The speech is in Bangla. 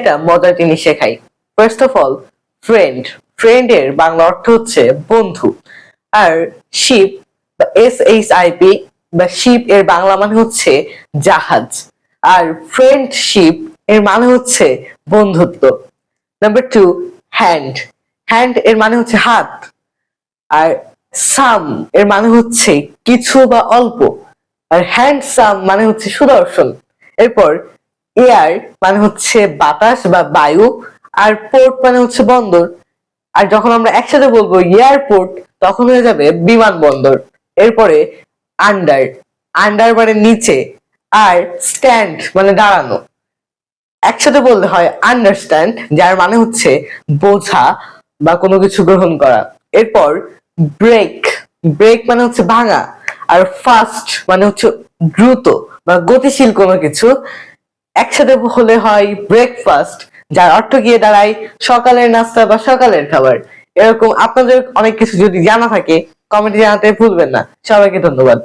একটা মজার জিনিস শেখাই। ফার্স্ট অফ অল, ফ্রেন্ড ফ্রেন্ডের বাংলা অর্থ হচ্ছে বন্ধু। আর শিপ বা SHIP বা শিপ এর বাংলা মানে হচ্ছে জাহাজ। আর ফ্রেন্ডশিপ এর মানে হচ্ছে বন্ধুত্ব। নাম্বার 2, হ্যান্ড হ্যান্ড এর মানে হচ্ছে হাত। আর সাম এর মানে হচ্ছে কিছু বা অল্প। আর হ্যান্ডসাম মানে হচ্ছে সুদর্শন। এরপর এয়ার মানে হচ্ছে বাতাস বা বায়ু। আর পোর্ট মানে হচ্ছে বন্দর। আর যখন আমরা একসাথে বলবো এয়ারপোর্ট, তখন হয়ে যাবে বিমানবন্দর। এরপরে আন্ডার আন্ডার মানে নিচে। আর স্ট্যান্ড মানে দাঁড়ানো। একসাথে বলতে হয় আন্ডারস্ট্যান্ড, যার মানে হচ্ছে বোঝা বা কোনো কিছু গ্রহণ করা। এরপর ব্রেক ব্রেক মানে হচ্ছে ভাঙা। আর ফাস্ট মানে হচ্ছে দ্রুত বা গতিশীল কোনো কিছু। একসাথে হলে হয় ব্রেকফাস্ট, যার অর্থ গিয়ে দাঁড়ায় সকালের নাস্তা বা সকালের খাবার। এরকম আপনাদের অনেক কিছু যদি জানা থাকে কমেন্টে জানাতে ভুলবেন না। সবাইকে ধন্যবাদ।